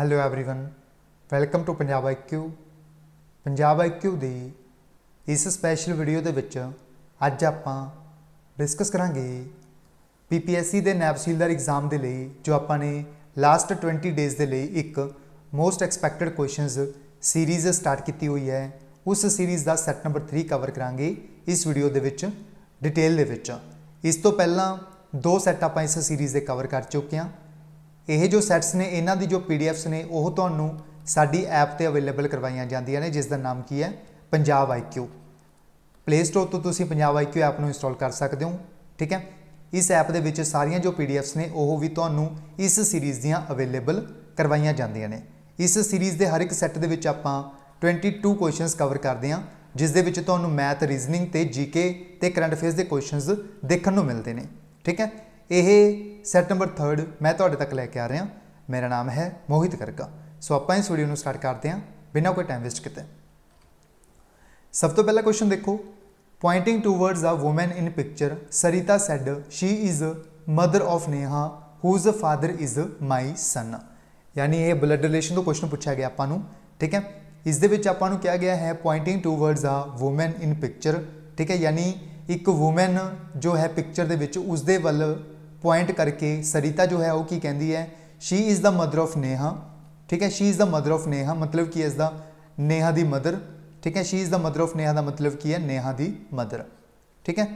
Hello everyone, welcome to Punjab IQ। Punjab IQ ਦੀ इस special video ਦੇ ਵਿੱਚ ਅੱਜ ਆਪਾਂ डिस्कस करांगे PPSC ਦੇ ਨੈਬ ਤਹਿਸੀਲਦਾਰ एग्जाम ਦੇ ਲਈ ਜੋ ਆਪਾਂ ਨੇ लास्ट 20 डेज़ ਦੇ ਲਈ ਇੱਕ most expected questions series start की हुई है। उस सीरीज़ का सैट नंबर 3 कवर करांगे इस वीडियो ਦੇ ਵਿੱਚ डिटेल ਦੇ ਵਿੱਚ। इस तो पहला 2 सैट ਆਪਾਂ इस सीरीज़ ਦੇ कवर कर चुके हैं। ਇਹ जो सैट्स ने इन्हां दी जो PDFs ने ਉਹ ਤੁਹਾਨੂੰ ਸਾਡੀ ऐप ਤੇ अवेलेबल करवाईयां ਜਾਂਦੀਆਂ ਨੇ जिस ਦਾ नाम की है पंजाब IQ। प्ले स्टोर तो तुसीं पंजाब IQ ऐप ਨੂੰ इंस्टॉल कर सकते हो। ठीक है, इस ऐप ਦੇ ਵਿੱਚ ਸਾਰੀਆਂ जो PDFs ने ਉਹ ਵੀ ਤੁਹਾਨੂੰ इस सीरीज़ ਦੀਆਂ अवेलेबल करवाईयां ਜਾਂਦੀਆਂ ਨੇ। इस सीरीज़ ਦੇ हर एक सैट ਦੇ ਵਿੱਚ ਆਪਾਂ 22 क्वेश्चनस कवर करते हैं जिस दे विच ਤੁਹਾਨੂੰ मैथ रीजनिंग ते GK ते करंट अफेयर्स के क्वेश्चनस देखने को मिलते हैं। ठीक है, यह सैट नंबर 3 मैं तुहाडे तक लैके आ रहा। मेरा नाम है मोहित गर्ग। सो आप इस वीडियो को स्टार्ट करते हैं बिना कोई टाइम वेस्ट किए। सब तो पहला क्वेश्चन देखो, pointing towards a woman in picture Sarita said she is mother of Neha whose father is my son. यानी ये ब्लड रिलेशन तो क्वेश्चन पूछा गया आपां नूं। ठीक है, इस दे विच आपां नूं क्या गया है Poynting towards a woman in picture. ठीक है, यानी एक वूमन जो है पिक्चर दे विच उस दे वल पॉइंट करके सरिता जो है वो की कहती है she is the mother of Neha. ठीक है, she is the mother of Neha मतलब की इसका नेहा दी मदर। ठीक है, she is the mother of Neha का मतलब की है नेहा दी मदर। ठीक है,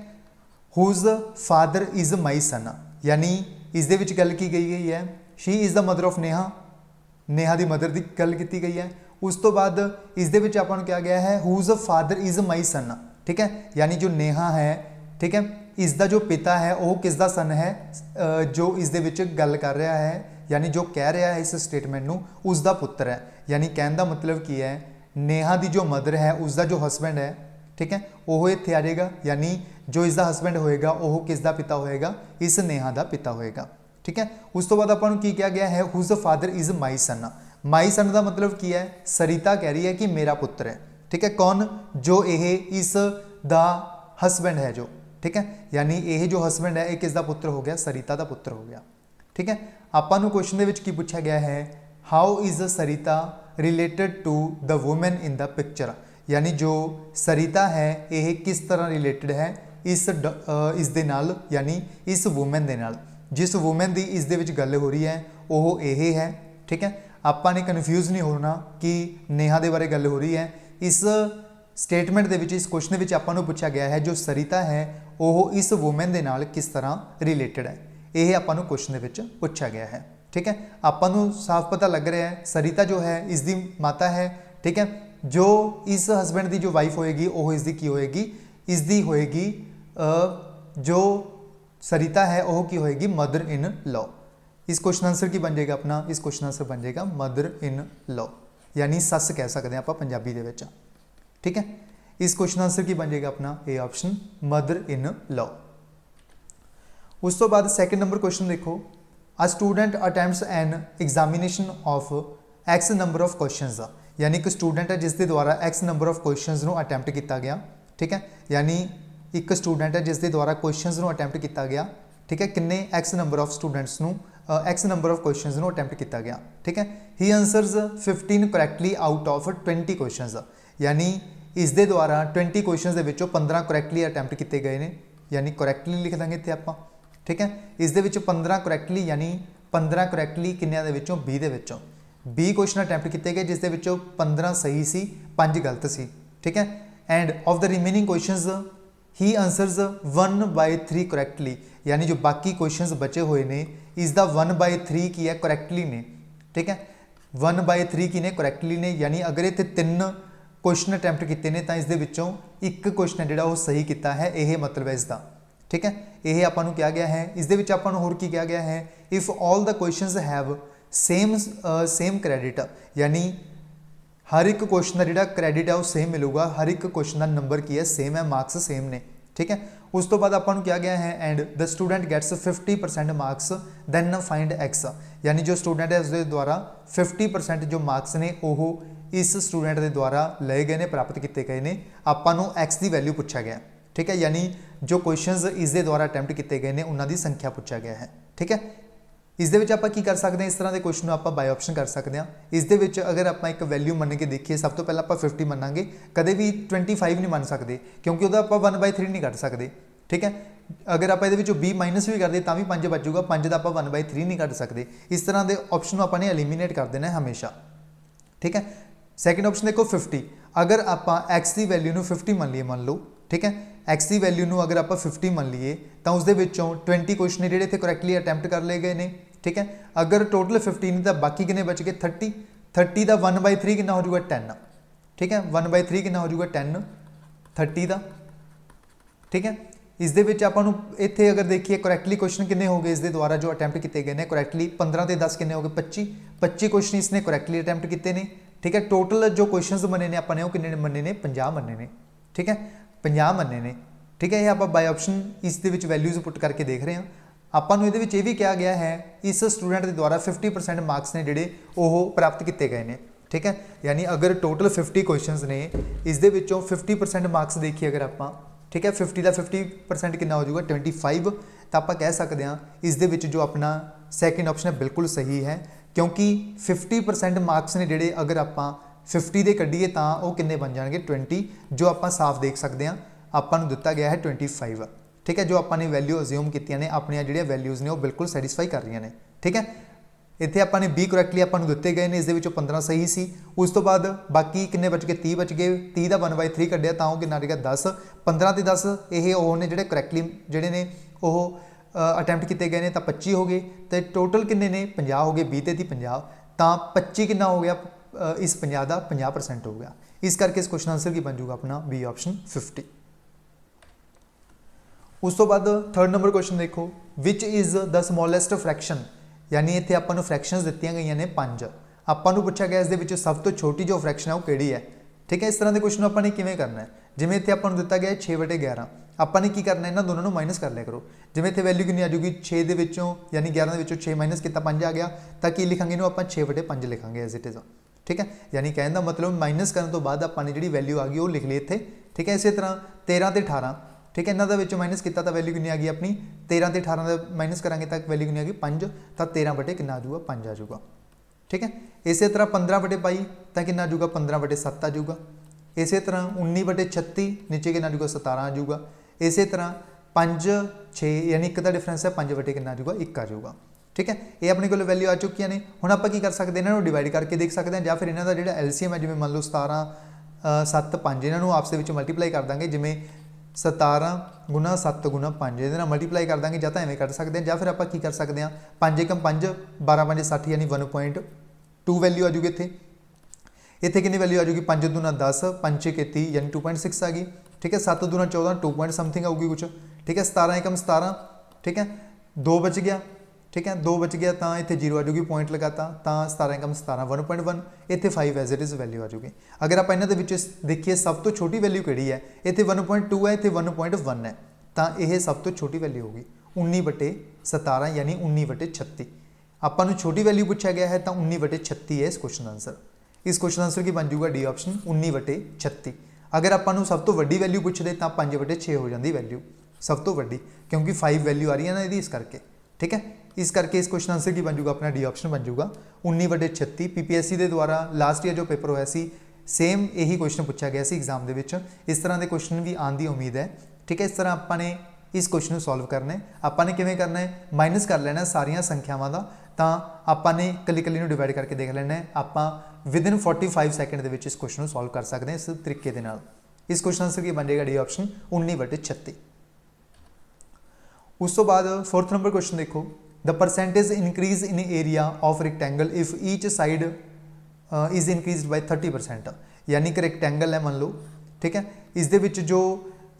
whose father is my son, यानी इस दे विच गल की गई है she is the mother of Neha, Neha the mother की गल की गई है। उस तो बाद इस दे विच आपां नूं क्या गया है हुज फादर इज़ माई सन। ठीक है, यानी जो नेहा है, ठीक है, इसका जो पिता है वह किसका सन है, जो इस दे विच गल कर रहा है यानी जो कह रहा है इस स्टेटमेंट नूं उसका पुत्र है। यानी कहने का मतलब की है नेहा की जो मदर है उसका जो हसबैंड है, ठीक है, वह इत्थे आ जाएगा। यानी जो इसका हसबैंड होएगा वह किसका पिता होएगा, इस नेहा का पिता होएगा। ठीक है, उस तो बाद आपां नूं की कहा गया है हुज फादर इज़ माई सन। माई सन का मतलब की है सरिता कह रही है कि मेरा पुत्र है। ठीक है, कौन, जो यह इस दा हसबैंड है जो। ठीक है, यानी यह जो हसबैंड है ये किसका पुत्र हो गया, सरिता का पुत्र हो गया। ठीक है, आपां नूं क्वेश्चन दे विच की पूछा गया है how is Sarita related to the woman in the picture. यानी जो सरिता है यह किस तरह रिलेटेड है इस दे नाल, यानी इस वूमन दे नाल। जिस वूमन की इस दे विच गल हो रही है वह यह है। ठीक है, आपां ने कन्फ्यूज़ नहीं होना कि नेहा दे बारे गल हो रही है। इस स्टेटमेंट दे विच इस क्वेश्चन विच आपां नूं पूछा गया है जो सरिता है वह इस वूमन दे नाल किस तरह रिलेटेड है, यह आपां नूं क्वेश्चन दे विच पूछा गया है। ठीक है, आपां नूं साफ पता लग रहा है सरिता जो है इसकी माता है। ठीक है, जो इस हसबैंड की जो वाइफ होएगी वह इसकी की होएगी, इसकी होएगी जो सरिता है वह की होएगी मदर इन लॉ। इस क्वेश्चन आंसर की बन जाएगा अपना, इस क्वेश्चन आंसर बन जाएगा मदर इन लॉ, यानी सस कह सकते हैं आप पंजाबी दे विच। ठीक है, इस क्वेश्चन आंसर की बन जाएगा अपना A option mother in law. उस तो बाद सैकेंड नंबर क्वेश्चन देखो, a student attempts an examination of x number of questions. यानी एक स्टूडेंट है जिसके द्वारा एक्स नंबर ऑफ क्वेश्चंस नूं अटैम्प्ट किया गया। ठीक है, यानी एक स्टूडेंट है जिसके द्वारा क्वेश्चंस नूं अटैम्प्ट किया गया। ठीक है, किन्ने एक्स नंबर ऑफ स्टूडेंट्स नूं एक्स नंबर ऑफ क्वेश्चंस नूं अटैम्प्ट किया गया। ठीक है, ही आंसर्स 15 करैक्टली आउट ऑफ 20 क्वेश्चंस। यानी इस दे द्वारा 20 क्वेश्चंस दे विचों 15 करैक्टली अटैम्प्ट किए गए हैं, यानी करैक्टली लिख देंगे इत्थे आपां। ठीक है, इस दे विच 15 करैक्टली यानी 15 करैक्टली किन्नियां दे विचों 20 दे विचों 20 क्वेश्चन अटैम्प्ट किए गए जिस दे विचों 15 सही सी 5 गलत सी। ठीक है, end of the remaining questions he answers 1/3 करैक्टली, यानी जो बाकी क्वेश्चंस बचे हुए ने इसका 1/3 की है करैक्टली ने। ठीक है, 1/3 की ने करैक्टली ने, यानी अगर इत्थे 3 क्वेश्चन अटैम्प्ट किए हैं तो इस दे विचों एक क्वेश्चन जिहड़ा वो सही किया है, यह मतलब है इसका। ठीक है, यह आपां नूं क्या गया है, इस दे विच आपां नूं होर की क्या गया है if all the questions have same credit, यानी हर एक क्वेश्चन का जिहड़ा क्रेडिट है वो सेम मिलूगा, हर एक क्वेश्चन का नंबर की है सेम है, मार्क्स सेम ने। ठीक है, उस तो बाद आपां नूं क्या गया है and the student gets 50% marks then find X. यानी जो स्टूडेंट है उसके द्वारा 50% जो मार्क्स ने वो इस स्टूडेंट के द्वारा लए गए हैं, प्राप्त किए गए हैं। आपां नूं एक्स की वैल्यू पूछा गया। ठीक है, यानी जो क्वेश्चंस इस दे द्वारा अटैम्प्ट किए गए हैं उन्होंने संख्या पूछा गया है। ठीक है, इस दे विच आपां की कर सकते हैं, इस तरह के क्वेश्चन आपां बाय ऑप्शन कर सकते हैं। इस दे विच अगर आपां एक वैल्यू मन के देखिए, सब तो पहले आपां 50 मनांगे, कदे भी 25 नहीं मन सकते क्योंकि उहदा आपां 1/3 नहीं कट सकते। ठीक है, अगर आप ये बी माइनस भी करते तो भी 5 बचूगा, 5 का आप 1/3 नहीं कट सकते। इस तरह के ऑप्शन आपने एलिमीनेट कर देना है हमेशा। ठीक है, सैकेंड ऑप्शन देखो 50, अगर आप एक्स की वैल्यू में 50 मान लीए, मान लो ठीक है, एक्स की वैल्यू में अगर आप 50 मान लीए तो उसके 20 क्वेश्चन ने जोड़े इतने करैक्टली अटैम्प्ट कर ले गए हैं। ठीक है, अगर टोटल 15 तो बाकी कितने बच गए 30, 30 का 1/3 कितना हो जाऊगा 10। ठीक है, 1/3 कितना हो जाऊगा 10 30 का। ठीक है, इस दे विच आपां नूं इत्थे अगर देखिए करैक्टली क्वेश्चन कितने हो गए इस दे द्वारा जो अटैम्प्ट किए गए हैं करैक्टली 15 ते 10 कितने हो गए 25 क्वेश्चन इसने करैक्टली अटैम्प्ट किए हैं। ठीक है, टोटल जो क्वेश्चन बने ने आपने कितने मन्ने ने 50 मन्ने ने। ठीक है, 50 मन्ने ने। ठीक है, ये आप बाय ऑप्शन इस दे विच वैल्यूज़ पुट करके देख रहे हैं। आपां नूं इहदे विच ये भी कहा गया है इस स्टूडेंट के द्वारा 50% मार्क्स ने जिहड़े ओह प्राप्त किए गए हैं। ठीक है, यानी अगर टोटल 50 क्वेश्चन ने इस दे विचों 50% मार्क्स देखिए अगर आपां, ठीक है, 50 का 50% कितना हो जाऊगा 25, तो आप कह सकते हैं इस दे विच जो अपना सैकेंड ऑप्शन है बिल्कुल सही है, क्योंकि 50% मार्क्स ने जोड़े अगर आप 50 के कढ़ीए तो वह किन्ने बन जाएंगे 20, जो आप साफ देख सकते हैं आपको दिता गया है 25। ठीक है, जो आपने वैल्यू अज्यूम की ने अपन जो वैल्यूज़ ने बिल्कुल सैटिस्फाई कर रही हैं। ठीक है, इतने आपने 20 करैक्टली आपको दिते गए हैं, इस 15 सही सी, उस तो बाद बाकी किन्ने बच गए 30 बच गए, 30 का 1/3 कढ़िया तो वह कितना रहेगा 10, 15 ते 10 ये ने जोड़े करैक्टली जोड़े ने अटैम्प्ट किए गए हैं तो 25 हो गए, तो टोटल किन्ने ने 50 हो गए, 20 ते 50 तो 25 कितना हो गया इस 50 का 50% हो गया। इस करके इस क्वेश्चन आंसर की बन जाऊगा अपना बी ऑप्शन 50। उस तो बाद थर्ड नंबर क्वेश्चन देखो, which is the smallest fraction, यानी इतने आपको फ्रैक्शनस दी गई ने 5, आपको पूछा गया इस सब तो छोटी जो फ्रैक्शन है वो किहड़ी है। ठीक है, इस तरह के क्वेश्चन आपने किवें करना है, जिवें इतने आपको दिता गया 6/11, आपने की करना है इन्होंने दोनों माइनस कर लिया करो। जिवें इतने वैल्यू कितनी आ जाएगी 6 के विचों, यानी 11 के 6 माइनस किया 5 आ गया, तो कि लिखांगे इन्हों आप 6/5 लिखांगे एज इट इज़। ठीक है, यानी कहने का मतलब माइनस करने तो बाद आपने जी वैल्यू आ गई वो लिख ली इतने। ठीक है, इस तरह 13 ते 18, ठीक है, इन्हों का माइनस किया तो वैल्यू कितनी आ गई अपनी 13 ते 18 का माइनस करांगे तो वैल्यू कितनी आ गई 5, तो 13 कितना आ जाऊगा 5 आ जाऊगा। ठीक है, इस तरह 15/22 तो कितना आ जाऊगा 15/7 आ जाऊगा। इस तरह 19/36 नीचे कितना आ जाऊगा 17 आ जाऊगा। इस तरह 5 6 यानी 1 का डिफरेंस है 5 कितना आ जाऊगा 1 आ जाऊगा। ठीक है, ये अपने को वैल्यू आ चुकी ने। हुण आप की कर सकते हैं, इन्हों डिवाइड करके देख सकते हैं, या फिर इन्हों का जो एलसीएम है जिवें मान लो 17 7 5 इन्हों आपस में मल्टीप्लाई कर देंगे, जिमें 17 × 7 × 5 ये मल्टीप्लाई कर देंगे, या तो एवं कर सकते हैं, या फिर आप कर सकते हैं 5 × 5 12 5 60 यानी 1.2 वैल्यू आ जाऊगी। इतने कितनी वैल्यू आ जाऊगी 5 दूना 10 5 6 30 यानी 2.6 आ गई। ठीक है, 7 दूना 14 2 पॉइंट समथिंग आऊगी कुछ। ठीक है, 17 × 17, ठीक है 2 बच गया। ठीक है, 2 बच गया तो इतने 0 आ जाऊगी, पॉइंट लगाता तो 17 × 17 1.1, इतने 5 एज इट इज़ वैल्यू आ जाऊगी। अगर आप इन्हों के देखिए सब तो छोटी वैल्यू किहड़ी है, इतने 1.2 है, इतने 1.1 है, तो यह सब तो छोटी वैल्यू होगी 19/17 यानी 19/36। आपको छोटी वैल्यू पूछा गया है तो 19/36 है इस क्वेश्चन आंसर। इस क्वेश्चन आंसर की बन जाऊगा डी ऑप्शन 19/36। अगर आपको सब तो वड्डी वैल्यू पूछते तो 5/6 हो जाती वैल्यू सब तो वड्डी, क्योंकि 5 वैल्यू आ रही है ना यदि इस करके। ठीक है, इस करके इस क्वेश्चन आंसर की बन जाऊगा अपना डी ऑप्शन बन जाऊगा 19/36। पीपीएससी के द्वारा लास्ट ईयर जो पेपर होया सी सेम यही क्वेश्चन पूछा गया सी एग्जाम के, इस तरह के क्वेश्चन भी आने की उम्मीद है। ठीक है, इस तरह आपने इस क्वेश्चन को सॉल्व करना है। आपने किवें करना है, माइनस कर लेना सारिया संख्यावां का, तो आपने कली कली डिवाइड करके देख लेना है। आप विदिन 45 सैकेंड के इस क्वेश्चन को सॉल्व कर सकते हैं इस तरीके के नाल। इस क्वेश्चन आंसर की बन जाएगा डी ऑप्शन 19/36। उस तो बाद फोर्थ नंबर क्वेश्चन देखो, the percentage increase in area of rectangle if each side is increase by 30%। यानी कि रेक्टेंगल है मान लो, ठीक है, इस दे विच जो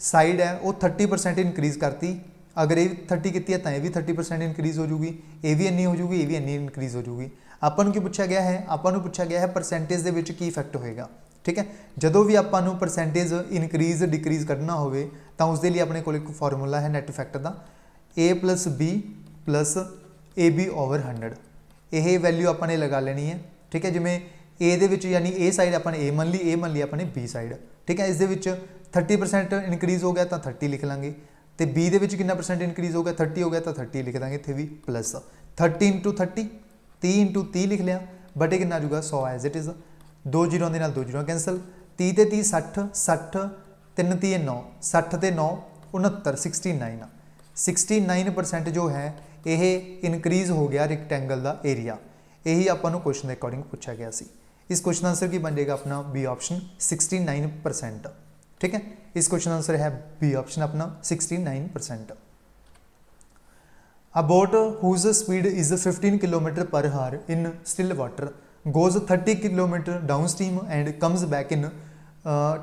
साइड है वो 30% इनक्रीज करती, अगर ये 30 की है तो यह भी 30% इनक्रीज हो जूगी, ये भी इन्नी हो जूगी, ये भी इन्नी इनक्रीज हो जूगी। आपको की पूछा गया है, आपको पूछा गया है परसेंटेज के विच की इफेक्ट होएगा। ठीक है, जदों भी आपको परसेंटेज इनक्रीज डिक्रीज करना हो तो उसके लिए अपने को एक फॉर्मूला है नैट इफेक्ट का, A + B + AB/100। यह वैल्यू अपने लगा लेनी है। ठीक है, जिमें ए दे विच यानी ए साइड अपने ए मान ली, ए मान ली अपने बी साइड। ठीक है, इस दे विच 30% इनक्रीज हो गया तो 30 लिख लेंगे, तो बी दे विच कितना परसेंट इनक्रीज हो गया 30 हो गया तो 30 लिख देंगे, इतने भी प्लस। 30 इंटू 30, 30 इंटू 30 लिख लिया, बटे कितना आ जाऊगा 100 एज इट इज़, 2 जीरो के नाल 2 जीरो कैंसल, 30 ते 30 60, 60 3 तीए 9, 60 ते 9 69, 69, 69% जो है ये इनक्रीज़ हो गया रेक्टेंगल का एरिया। यही आपको क्वेश्चन के अकॉर्डिंग पूछा गया सी। इस क्वेश्चन आंसर की बन जाएगा अपना बी ऑप्शन 69%। ठीक है, इस क्वेश्चन आंसर है बी ऑप्शन अपना 69%। A boat whose speed is 15 km per hour in still water goes 30 km downstream and comes back in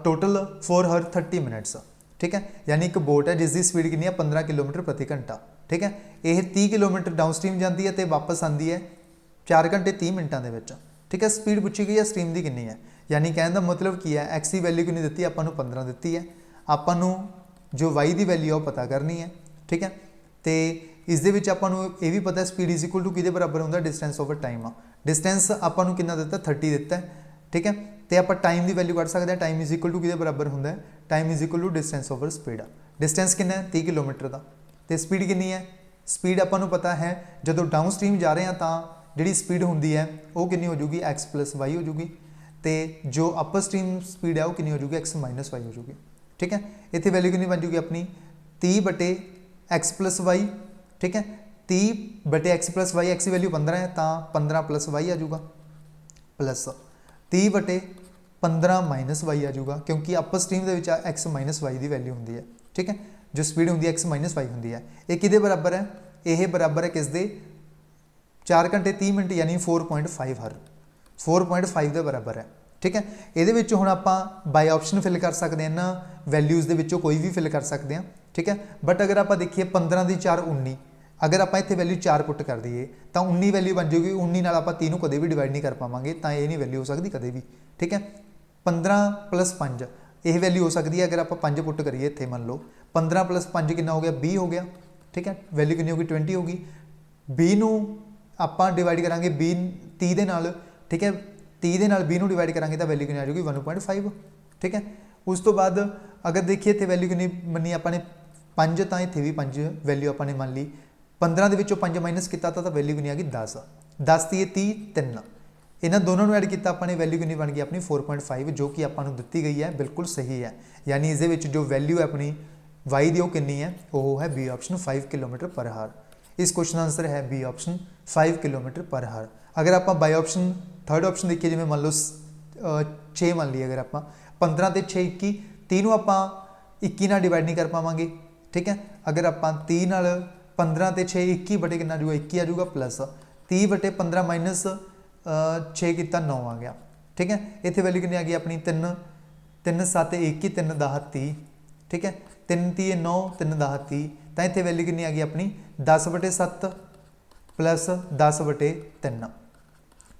total for her 30 minutes। ठीक है, यानी एक बोट है जिसकी स्पीड कितनी है 15 किलोमीटर प्रति घंटा। ठीक है, यह 30 किलोमीटर डाउनस्ट्रीम जाती है तो वापस आती है 4 घंटे 30 मिनटों के। ठीक है, स्पीड पूछी गई है स्ट्रीम की कितनी है, यानी कहने का मतलब की है एक्स की वैल्यू कितनी दी, आपको 15 दी है, आपू जो वाई की वैल्यू है वह पता करनी है। ठीक है, तो इस आपको यह भी पता स्पीड इज इक्वल टू कि बराबर होंगे डिस्टेंस ओवर टाइम। डिस्टेंस आपको कितना दिता 30 दिता है। ठीक है, तो आप टाइम की वैल्यू कढ़ सकते हैं, टाइम इज इक्वल टू कि बराबर होंगे time is equal to distance over speed. Distance कितना है 30 किलोमीटर का, तो स्पीड कितनी है, स्पीड आपको पता है जो डाउन स्ट्रीम जा रहे हैं तो जी स्पीड होंगी है वो कितनी हो जूगी एक्स प्लस वाई हो जूगी, तो जो अपर स्ट्रीम स्पीड है वो कितनी हो जूगी एक्स माइनस वाई हो जूगी। ठीक है, इतने वैल्यू कितनी बन जूगी अपनी 30 बटे एक्स प्लस वाई। ठीक है, 30 बटे एक्स प्लस वाई, एक्स की वैल्यू 15 है तो 15 प्लस वाई आ जाऊगा, प्लस 30 बटे 15 माइनस वाई आ जाऊगा, क्योंकि अपर स्ट्रीम के एक्स माइनस वाई की वैल्यू होंगी है। ठीक है, जो स्पीड होंगी एक्स माइनस वाई होंगी है, ये कि बराबर है, यह बराबर है किसके 4 घंटे 30 मिनट यानी 4.5 हर 4.5 के बराबर है। ठीक है, ये हम आप बाय ऑप्शन फिल कर सकते हैं ना, वैल्यूज़ के कोई भी फिल कर सकते हैं। ठीक है, बट अगर आप देखिए 15 की 4 19, अगर आप इतने वैल्यू 4 पुट कर दईए तो 19 वैल्यू बन जाएगी, 19 नाल आप 3 को कभी भी डिवाइड नहीं कर पावे तो ये नहीं वैल्यू हो सकती कभी भी। ठीक है, 15 प्लस 5 यह वैल्यू हो सकती है, अगर आप 5 पुट करिए इतने मान लो 15 प्लस 5 कितना हो गया 20 हो गया। ठीक है, वैल्यू कितनी होगी 20 होगी, 20 को आप डिवाइड करा 20 30 के नाल। ठीक है, 30 के नाल 20 को डिवाइड करा तो वैल्यू कितनी आ जाएगी 1.5। ठीक है, उस तो बाद अगर देखिए इतने वैल्यू कितनी मनी आपने 5 तो इतने भी 5 वैल्यू आपने मान ली, 15 के 5 माइनस किया तो वैल्यू कितनी आ गई 10, 10 की 30 3, इन्होंने दोनों को ऐड किया अपने वैल्यू कितनी बन गई अपनी 4.5, जो कि आपको दी गई है बिल्कुल सही है। यानी इस जो वैल्यू है अपनी वाई दी कितनी है वो है बी ऑप्शन 5 किलोमीटर पर हार। इस क्वेश्चन आंसर है बी ऑप्शन 5 किलोमीटर पर हार। अगर आप बाय ऑप्शन थर्ड ऑप्शन देखिए, जिमें मान लो 6 मान लीए, अगर आप 15 ते 6 21, 30 आप 21 नाल डिवाइड नहीं कर पावांगे। ठीक है, अगर आप 30 नाल 15 ते 6 21 बटे कितना जूगा 21 आ जूगा, प्लस 30 बटे 15 माइनस 6 कितना 9 आ गया। ठीक है, इतने वैल्यू कितनी आ गई अपनी 3 3 7 21 3 10 30। ठीक है, 3 30 9 3 10 30, तो इतने वैल्यू कितनी आ गई अपनी 10 बटे 7 प्लस 10 बटे 3।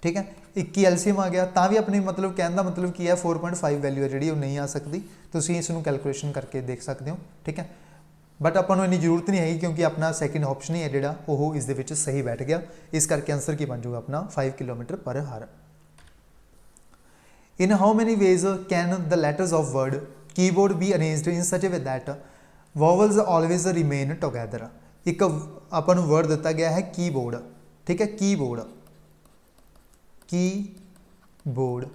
ठीक है, 21 एलसीएम आ गया, तो भी अपनी मतलब कहने का मतलब की है 4.5 वैल्यू है जी नहीं आ सकती, तो इसमें कैलकुलेशन करके देख सकते हो। ठीक है, बट आपको इन्नी जरूरत नहीं है क्योंकि अपना सैकेंड ऑप्शन ही है जोड़ा वो इस सही बैठ गया, इस करके आंसर की बन जाऊगा अपना 5 किलोमीटर पर हार। In how many ways can the letters of word keyboard be arranged in such A way that vowels always remain together. एक अपन वर्ड दिता गया है कीबोर्ड। ठीक है, कीबोर्ड कीबोर्ड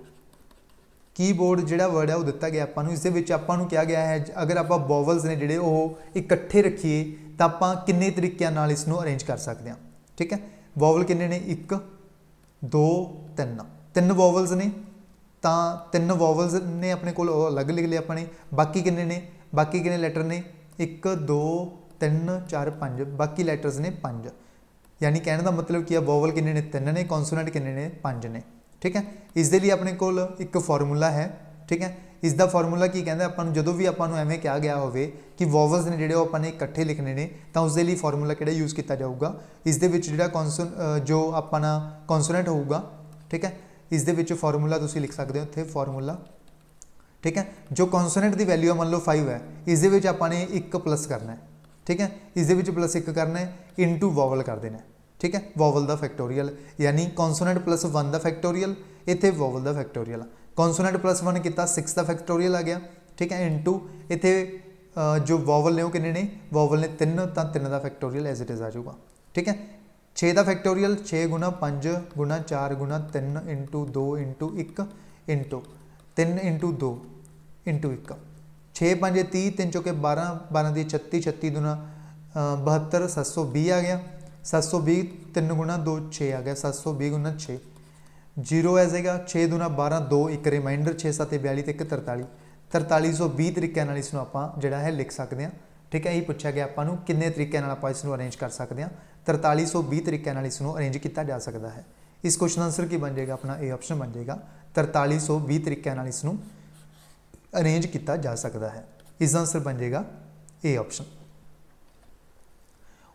कीबोर्ड जोड़ा वर्ड है वो दिता गया अपन इस आपू क्या गया है, अगर आप वॉवल्स ने जोड़े वो इकट्ठे रखिए तो आप किन्ने तरीक़े नाल इसनूं अरेंज कर सकते हैं। ठीक है, वॉवल किन्ने ने 1 2 3, 3 वॉवल्स ने, तो 3 वॉवल्स ने अपने को अलग लिख लिया अपने, बाकी किन्ने ने, बाकी किन्ने लैटर ने 1 2 3 4 5, बाकी लैटर्स ने 5। यानी कहने का मतलब कि वॉवल किन्ने ने 3 ने, कॉन्सोनेंट किन्ने ने 5 ने। ठीक है, इस दे लिए अपने को एक फॉर्मूला है। ठीक है, इसका फॉर्मूला की कहते अपन जो भी आपको एवं कहा गया हो कि वॉवल्स ने जोड़े अपने इकट्ठे लिखने ने, तो उसके लिए फॉर्मूला कि यूज़ किया जाऊगा, इस जो जो अपना कॉन्सोनेंट होगा। ठीक है, इस फॉर्मूला तुम लिख सकते हो इतने फॉर्मूला। ठीक है, जो कॉन्सोनेंट की वैल्यू मान लो 5 है, इस आपने 1 प्लस करना है। ठीक है, इस प्लस 1 करना है इंटू वॉवल कर देना है। ठीक है, वॉवल का फैक्टोरियल यानी कॉन्सोनेंट प्लस 1 का फैक्टोरियल, इतने वॉवल का फैक्टोरियल, कॉन्सोनेंट प्लस 1 किया 6 का फैक्टोरियल आ गया। ठीक है, इंटू इतने जो वॉवल ने वो किन्ने ने, वॉवल ने 3, तो 3 का फैक्टोरियल एज इट इज़ आ जाऊगा। ठीक है, 6 का फैक्टोरियल 6 गुना 5 गुना 4 गुना 3 into 2 into 1 into 3 into 2 into 1 6 5 30 3 चौके 12 12 दी 36 36 दूना 72 720 आ गया 720 3 गुना 2 6 आ गया 720 गुना 6 जीरो है जाएगा 6 दूना 12 2 एक रिमाइंडर 6 7 42 तो 1 43 4320 तरीके इसनों आप जोड़ा है लिख सकते हैं। ठीक है, यही पूछा गया आपू किन्ने तरीके आप इसनों अरेंज कर सकते हैं। 4320 तरीके इसनों अरेंज किया जा सकता है। इस क्वेश्चन आंसर की बन जाएगा अपना ए ऑप्शन बन जाएगा 4320 तरीके इसनों अरेंज किया जा सकता है। इसका आंसर बन जाएगा ए ऑप्शन।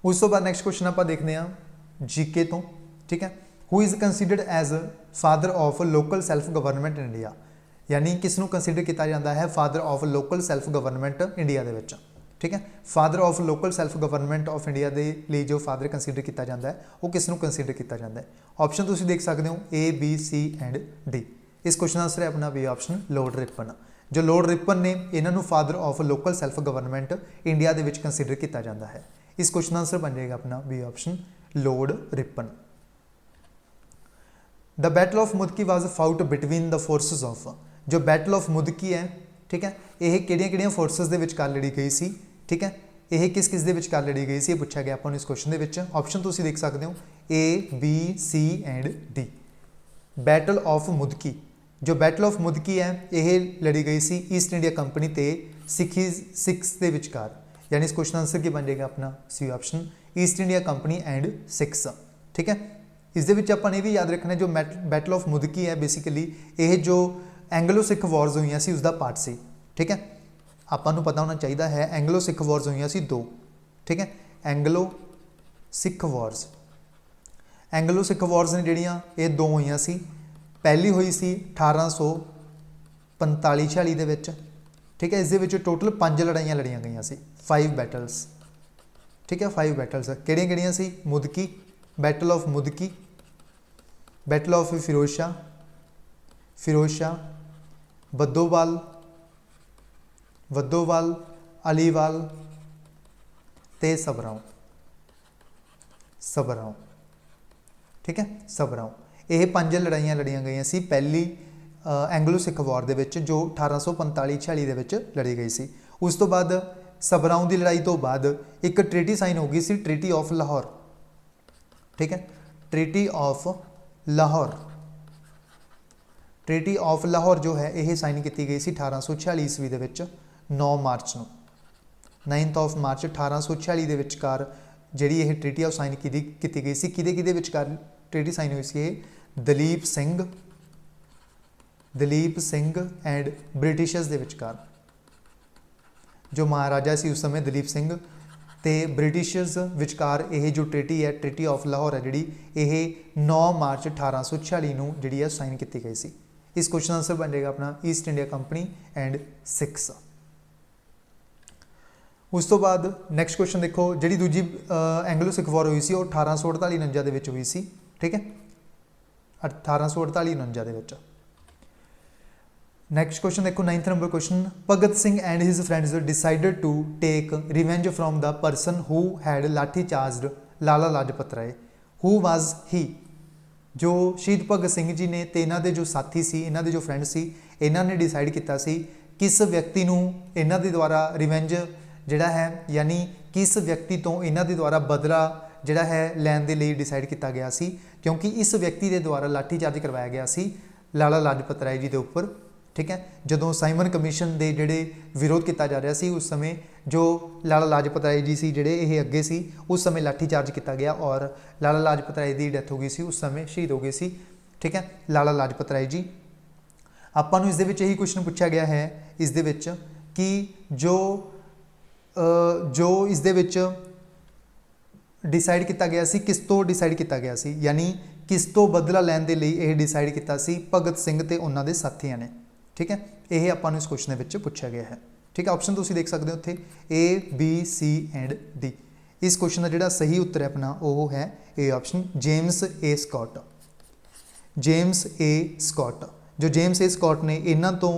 उस तो बाद नैक्सट क्वेश्चन आप देखते हैं जीके तो। ठीक है, who is considered as father of local self government in India, यानी किसनों कंसीडर किया जाता है father of local self government India के विच। ठीक है, father of local self government of India के लिए जो फादर कंसीडर किया जाता है वो किसनों कंसीडर किया जाता है। ऑप्शन तुम देख सकते हो A B C and D. इस क्वेश्चन आंसर है अपना बी ऑप्शन लॉर्ड रिपन। जो लॉर्ड रिपन ने इन्हों father of local self government India के कंसीडर किया जाता है। इस क्वेश्चन आंसर बन जाएगा अपना B option Lord Ripon. The battle of Mudki was fought between the forces of, जो बैटल ऑफ मुदकी है ठीक है यह किहड़ियां फोर्सिस के विचकार लड़ी गई सी। ठीक है, यह किस किस दे विचकार लड़ी गई सी पूछा गया आपको इस क्वेश्चन के। ऑप्शन तुम देख सकते हो A B C and D. Battle of Mudki, जो बैटल ऑफ मुदकी है यह लड़ी गई सी ईस्ट इंडिया कंपनी ते सिक्स के विचकार, यानी इस क्वेश्चन आंसर की बन जाएगा अपना C option East India Company and Sikhs. ठीक है, इस आपने भी याद रखना जो बैटल ऑफ मुदकी है बेसिकली ये जो एंगलो सिख वॉर्स हुई सी उसका पार्ट से। ठीक है, आपको पता होना चाहिए है एंगलो सिख वॉर्स हुई सी दो। ठीक है, एंगलो सिख वॉर्स ने जड़ियाँ ये दो हुई सी। पहली हुई सी 1845 46 के विच। ठीक है, इस टोटल 5 लड़ाइयाँ लड़िया गई सी, 5 बैटल्स। ठीक है, 5 बैटल्स किहड़ियां सी Mudki, battle of Mudki, battle of Firoz Shah, Waddowal, Aliwal ते सबराओं। ठीक है, सबराओं ये 5 लड़ाइयाँ लड़िया गई सी पहली एंगलो सिख वॉर दे विच जो 1845 46 दे विच लड़ी गई सी। उस तो बाद सबराओं की लड़ाई तो बाद एक ट्रीटी साइन हो गई सी, ट्रीटी ऑफ लाहौर। ठीक है, ट्रीटी ऑफ लाहौर जो है यह साइन की गई सी 1846 ईस्वी के 9 मार्च को। 9 मार्च 1846 के विचकार जी यह ट्रीटी ऑफ साइन की गई सी। किहदे विचकार ट्रीटी साइन हुई सी? दलीप सिंह एंड ब्रिटिशर्स के विचकार। जो महाराजा सी उस समय दलीप सिंह ते ब्रिटिशर्स विचकार यह जो ट्रीटी है ट्रीटी ऑफ लाहौर है जी यह 9 मार्च 1846 को जी साइन की गई सी। इस क्वेश्चन आंसर बन जाएगा अपना east India Company and six. उस तो बाद नैक्सट क्वेश्चन देखो जी दूजी एंगलो सिख वॉर हुई सी 1848-49 हुई सी। ठीक है, 1848-49। नैक्सट क्वेश्चन देखो 9th number question. Bhagat Singh and his friends decided to take revenge from the person who had lathi charged Lala Lajpat Rai. Who was he? जो शहीद भगत सिंह जी ने ते इन्हां दे जो साथी सी, इन्हां दे जो फ्रेंड सी, इन्हां ने डिसाइड किया सी किस व्यक्ति नूं इन्हां दे द्वारा रिवेंज जिहड़ा है यानी किस व्यक्ति तो इन्हां दे द्वारा बदला जिहड़ा है लैण दे लई डिसाइड किया गया सी, क्योंकि इस व्यक्ति के द्वारा लाठी चार्ज करवाया गया सी लाला लाजपत राय जी के उपर। ठीक है, जदों साइमन कमीशन के जिहड़े विरोध किया जा रहा सी उस समय जो लाला लाजपत राय जी सी जिहड़े ये अगे सी उस समय लाठी चार्ज किया गया और लाला लाजपत राय की डैथ हो गई सी, उस समय शहीद हो गए सी। ठीक है, लाला लाजपत राय जी। आपां नूं इस दे विच यही क्वेश्चन पूछा गया है इस दे विच कि जो इस दे विच डिसाइड किया गया सी किस तो डिसाइड किया गया सी, यानी किस तो बदला लैण दे लई यह डिसाइड किया सी भगत सिंह ते उन्हां दे साथियों ने। ठीक है, यह आपां नूं इस क्वेश्चन दे विच पूछा गया है। ठीक है, ऑप्शन तुसीं देख सकते हो उत्थे A B C and D. इस क्वेश्चन का जिहड़ा सही उत्तर है अपना वो है A option James A Scott. जो जेम्स ए स्कॉट ने इन्हां तो